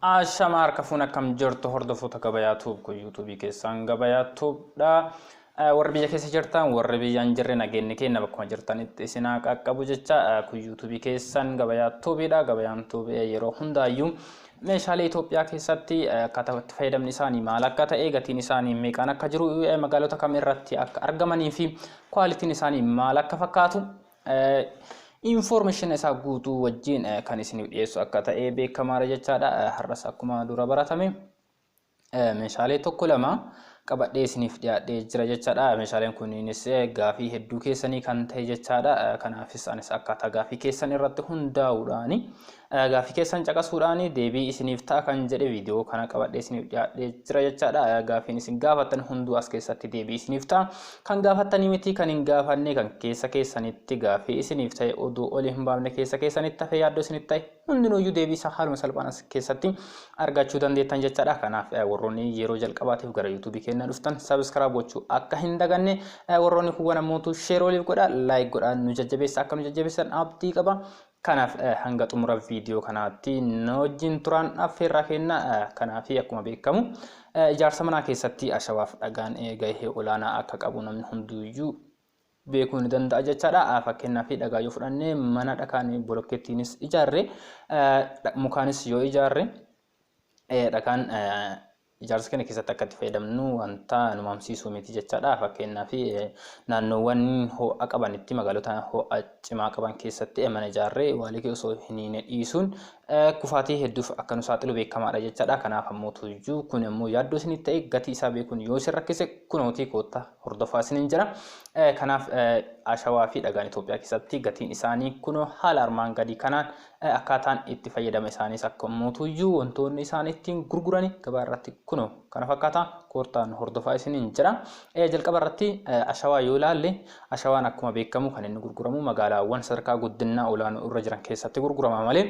Ashama harkafuun akkam jirtu hordoftoota gabayaa tuub ku YouTube keessan gabayaa tuubdha. Warri biyya keessa jirtan warri biyyaan jirre nageenni keenya bakkuma jirtanitti isinaa qaqqabu jecha ku YouTube keessan gabayaa tuubidha. Gabayaan tuubii yeroo hundaayyuu meeshaalee Itoophiyaa keessatti akkaataa itti fayyadamni isaanii maal akka ta'e gatiin isaanii meeqaan akka jiru magaalota kam irratti akka argamanii fi kwaalitiin isaanii maal akka fakkaatu information isa guutuu wajjin kan isin dhiyeessu akka ta'e beekamaadha jechaadha. Har'as akkuma dura baratame meeshaalee tokko lama qabadhee isiniif dhiyaadhee jira jechaadha. Meeshaaleen kunniinis gaafii hedduu keessanii kan ta'e jechaadha. Kanaafis anis akkaataa gaafii keessan irratti hundaa'uudhaan gaafii keessan caqasuudhaan deebii isiniif ta'a kan jedhe viidiyoo kana qabadhee isiniif dhiyaadhee jira jechaadha. Gaafiin isin gaafattan hunduu as keessatti deebii isiniif ta'a. Kan gaafattanii miti kan hin gaafanne kan keessa keessanitti gaafii isiniif ta'e oduu oli hin baafne keessa keessanitti hafee yaaddoo isinitti ta'e hundinuyyuu deebii isaa haaluma salphaan as keessatti argachuu dandeettan jechaadha. Kanaaf warroonni yeroo jalqabaatiif gara YouTube keenya dhuftan subscribe gochuu akka hin daganne, warroonni kuwwan ammoo share waliif godha, like godha, nu jajjabeessa akka nu jajjabeessan abdii qaba. Kanaaf hanga xumura viidiyoo kanaatti nu wajjin turan affeerraa kenna. Kanaaf akkuma beekamu ijaarsa manaa keessatti ashawaaf dhagaan gahee olaanaa akka qabu namni hunduyyuu beekuu ni danda'a jechaadha. Fakkeenyaaf dhagaa yoo fudhanne mana dhakaan bolokkeettiinis ijaarre mukaanis yoo ijaarre dhagaan ijaarsa kana keessatti akka itti fayyadamnu wanta nu mamsiisuu miti jechaadha. Fakkeenyaaf naannoowwan ho'a qabanitti magaalota ho'a cimaa qaban keessatti mana ijaarree walii osoo hin dhiisuun kufaatii hedduuf akka nu saaxilu beekamaadha jechaadha. Kanaaf ammoo tuyyuu kun immoo yaaddoo isinitti ta'e gatii isaa beekuun yoo isin rakkise kunootii koottaa hordofaa isiniin jira. Kanaaf ashawaa fi dhagaan Itoophiyaa keessatti gatiin isaanii kunoo haala armaan gadii kanaan akkaataan itti fayyadama isaaniis akka ammoo tuyyuu wantoonni isaan ittiin gurgurani gabaa irratti kunoo kana fakkaata koottaan hordofaa isiniin jira. Jalqaba irratti ashawaa yoo ilaalle ashawaan akkuma beekamu kan inni gurguramu magaalaawwan sadarkaa guddinaa olaanoo irra jiran keessatti gurgurama malee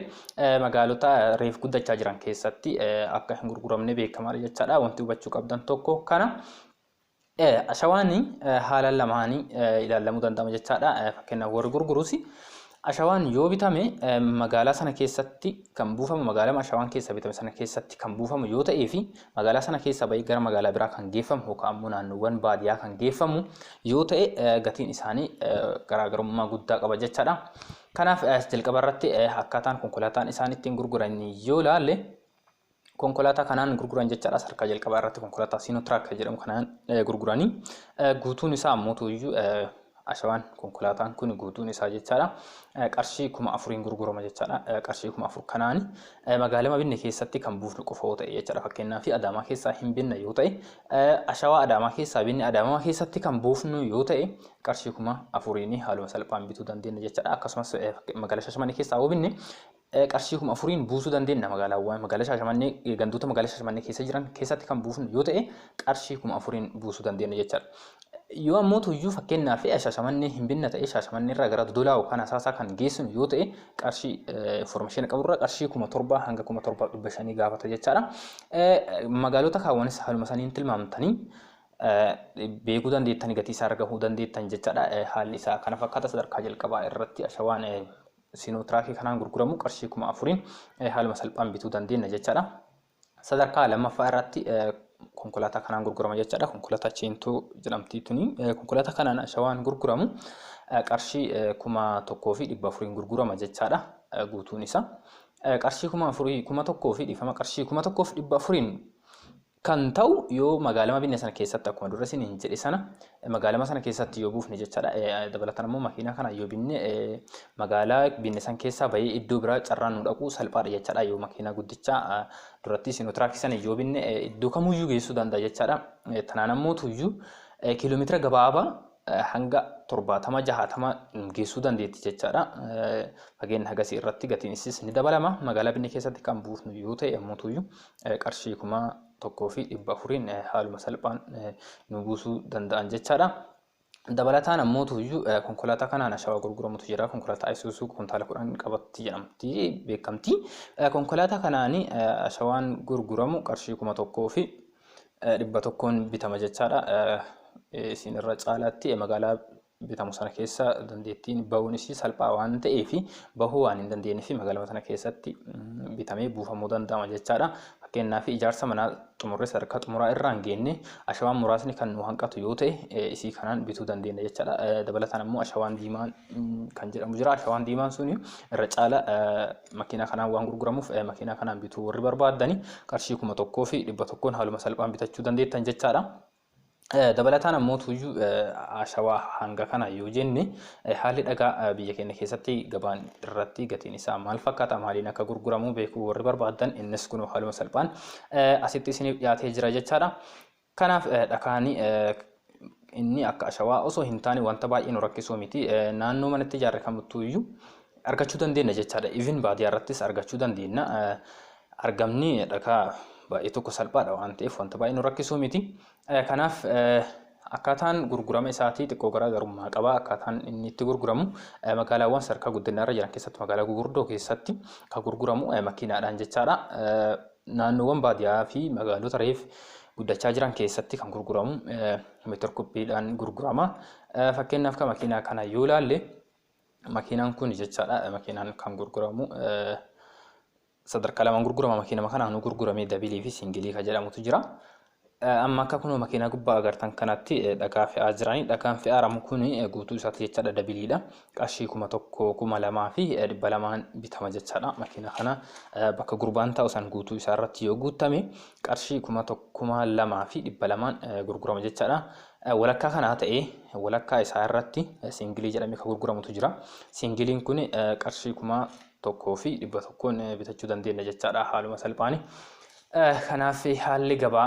magaalota reef guddachaa jiran keessatti akka hin gurguramne beekamaadha jechaadha. Wanti hubachuu qabdan tokko kana ashawaan haala lamaanii ilaalamuu danda'ama jechaadha. Fakkeenyaaf warri gurguruus ashawaan yoo bitame magaalaa sana keessatti kan buufamu magaalaa ashawaan keessa bitame sana keessatti kan buufamu yoo ta'ee fi magaalaa sana keessa bahee gara magaalaa biraa kan geeffamu yookaan ammoo naannoowwan baadiyyaa kan geeffamu yoo ta'e gatiin isaanii garaagarummaa guddaa qaba jechaadha. Kanaaf jalqaba irratti akkaataan konkolaataan isaan ittiin gurguran yoo ilaalle konkolaataa kanaan gurguran jechaadha. Sarkaa jalqaba irratti konkolaataa Sinotraak jedhamu kanaan gurguranii guutuun isaa ammoo tuyyuu ashawaan konkolaataan kun guutuun isaa jechaadha qarshii 4,000 gurgurama jechaadha. Qarshii 4,000 kanaan magaalaa binne keessatti kan buufnu qofa yoo ta'e jechaadha. Fakkeenyaaf Adaamaa keessaa hin binne yoo ta'e ashawaa Adaamaa keessaa binne Adaamaa keessatti kan buufnu yoo ta'e qarshii 4,000 haaluma salphaan bituu dandeenya jechaadha. Akkasumas magaalaa Shaashamannee keessaa yoo binne qarshii 4,000 buusuu dandeenya. Magaalaa Shaashamannee gandoota magaalaa Shaashamannee keessa jiran keessatti kan buufnu yoo ta'e qarshii 4,000 buusuu dandeenya jechaadha. Yoo ammoo tuyyuu fakkeenyaaf Shaashamannee hin binne ta'e Shaashamannee irraa gara Dodolaa yookaan Asaasaa kan geessinu yoo ta'e qarshii information qaburra qarshii 7,000 hanga 7,500 gaafata jechaadha. Magaalota kaawwanis haaluma saniin tilmaamtanii beekuu dandeettanii gatii isaa argachuu dandeettan jechaadha. Haalli isaa kana fakkaata. Sadarkaa jalqabaa irratti ashawaan Sinotraakii kanaan gurguramu qarshii 4,000 haaluma salphaan bituu dandeenya jechaadha. Sadarkaa lammaffaa irratti konkolaataa kanaan gurgurama jechaadha. Konkolaataa Cheentoo jedhamti tuni konkolaataa kanaan ashawaan gurguramu qarshii 1,400 gurgurama jechaadha. Guutuun isaa qarshii 1,400 qarshii 1,400 kan ta'u yoo magaalaa binne sana keessatti akkuma dura isin jedhe sana magaalaa sana keessatti yoo buufne jechaadha. Dabalataan immoo makiinaa kana yoo binne magaalaa binne san keessaa bahee iddoo biraa carraan nu dhaqu salphaadha jechaadha. Yoo makiinaa guddichaa duratti Sinotraakii sana yoo binne iddoo kamuyyuu geessuu danda'a jechaadha. Tanaan ammoo tuyyuu kiiloomeetira gabaabaa hanga 70-60 geessuu dandeetti jechaadha. Fageenya hagasii irratti gatiin isaas ni dabalama. Magaalaa binne keessatti kan buufnu yoo ta'e ammoo tuyyuu qarshii 1,400 haaluma salphaan nu buusuu danda'an jechaadha. Dabalataan ammoo tuyyuu konkolaataa kanaan ashawaa gurguramutu jira. Konkolaataa Isuuzuu kuntaala 10 qabatti jedhamti beekamti. Konkolaataa kanaan ashawaan gurguramu qarshii 1,100 bitama jechaadha. Isin irra caalaatti magaalaa bitamu sana keessa dandeettiin bahuun isii salphaa waan ta'eef bahuu waan hin dandeenyeef magaalaa sana keessatti bitamee buufamuu danda'ama jechaadha. Fakkeenyaaf ijaarsa manaa xumurree sadarkaa xumuraa irraa hin geenye ashawaan muraasni kan nu hanqatu yoo ta'e isii kanaan bituu dandeenya jechaadha. Dabalataan immoo ashawaan diimaan kan jedhamu jira. Ashawaan diimaan suni irra caala makiinaa kanaan waan gurguramuuf makiinaa kanaan bituu warri barbaadani qarshii 1,100 haaluma salphaan bitachuu dandeettan jechaadha. Dabalataan ammoo tuyyuu ashawaa hanga kana yoo jenne haalli dhagaa biyya keenya keessatti gabaan irratti gatiin isaa maal fakkaata maaliin akka gurguramu beekuu warri barbaadan innis kun haaluma salphaan asitti isiniif dhiyaatee jira jechaadha. Kanaaf dhakaanii inni akka ashawaa osoo hin taane wanta baay'ee nu rakkisuu miti naannoo manatti ijaarre kamittuyyuu argachuu dandeenya jechaadha. Even baadiyyaa irrattis argachuu dandeenya. Argamni dhakaa baay'ee tokko salphaadha waan ta'eef wanta baay'ee nu rakkisuu miti. Kanaaf akkaataan gurgurama isaatii xiqqoo garaagarummaa qaba. Akkaataan inni itti gurguramu magaalaawwan sadarkaa guddinaa irra jiran keessatti magaalaa gurguddoo keessatti kan gurguramu makiinaadhaan jechaadha. Naannoowwan baadiyyaa fi magaalota reef guddachaa jiran keessatti kan gurguramu meetir kubbiidhaan gurgurama. Fakkeenyaaf kan makiinaa kana yoo ilaalle makiinaan kun jechaadha makiinaan kan gurguramu sadarkaa lamaan gurgurama makiinama kanaan gurguramee dabilii fi singilii kan jedhamutu jira. Amma akka kun makiinaa gubbaa agartan kanatti dhagaa fe'aa jirani. Dhagaan fe'aaramu kun guutuu isaati jechaadha dabiliidha. Qarshii 1,000, 2,000 fi 200 bitama jechaadha. Makiinaa kana bakka gurbaan ta'u san guutuu isaa irratti yoo guutame qarshii 1,000, 2,000 fi 200 gurgurama jechaadha. Walakkaa kanaa ta'ee walakkaa isaa irratti singilii jedhamee kan gurguramutu jira. Singiliin kun qarshii 1,000 fi 100 bitachuu dandeenya jechaadha haaluma salphaani. Kanaaf haalli gabaa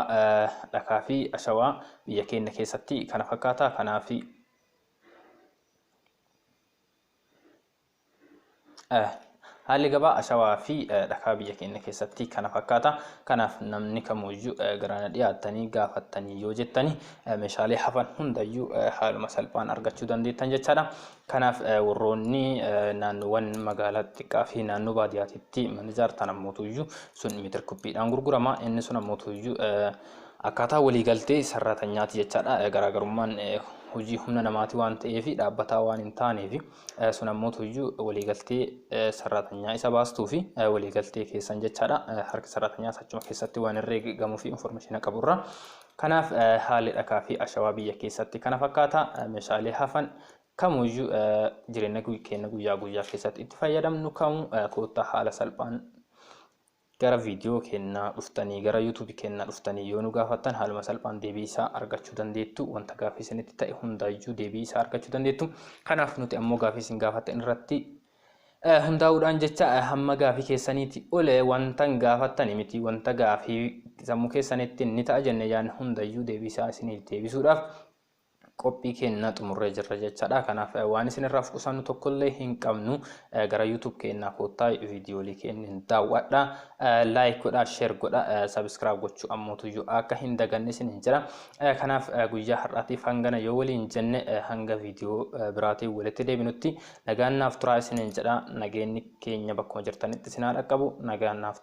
dhakaa fi ashawaa biyya keenya keessatti kana fakkaata. Kanaaf haalli gabaa ashawaa fi dhakaa biyya keenya keessatti kana fakkaata. Kanaaf namni kamuyyuu garana dhiyaatanii gaafatanii yoo jettanii meeshaalee hafan hundayyuu haaluma salphaan argachuu dandeettan jechaadha. Kanaaf warroonni naannoowwan magaalaa xiqqaa fi naannoo baadiyyaatti mana ijaartan ammoo sun meetir kubbiidhaan gurgurama. Inni sun ammoo akkaataa waliigaltee sararatanyaati jechaadha. Garaagarummaan hojii humna namaati waan ta'eef dhaabbataa waan hin taaneef sun ammoo waliigaltee sararatanyaa isa baastuu fi waliigaltee keessan jechaadha. Harki sararatanyaa achuma keessatti waan herreegamuu fi informaatiina qaburra. Kanaaf haalli dhakaa fi ashawaa biyya keessatti kana fakkaata. Meeshaalee hafan kamuyyuu jireenya keenya guyyaa guyyaa keessatti itti fayyadamnu kamu koottaa haala salphaan gara viidiyoo kennaa dhuftanii gara YouTube kennaa dhuftanii yoo nu gaafattan haaluma salphaan deebii isaa argachuu dandeettu. Wanta gaaffii isinitti ta'e hundaayyuu deebii isaa argachuu dandeettu. Kanaaf nuti ammoo gaaffii isin gaafattan irratti hundaa'uudhaan jecha hamma gaaffii keessaniitti ole wanta gaafattan miti wanta gaaffii sammuu keessanitti ni ta'a jenne yaan hundaayyuu deebii isaa isiniif deebisuudhaaf qophii kennaa xumurree jirra jechaadha. Kanaaf waan isin irraa qusannu tokkollee hin qabnu gara YouTube kennaa koottaa viidiyoolee kennin daawwadha. Like godha, share godha, subscribe gochuu ammoo akka hin daganne isin jira. Kanaaf guyyaa har'aatiif hangana yoo waliin jenne hanga viidiyoo biraatiin walitti deebinutti nagaan naaf turaa isin jedha. Nageenyi keenya bakkuma jirtanitti isin haa dhaqqabu. Nagaan naaf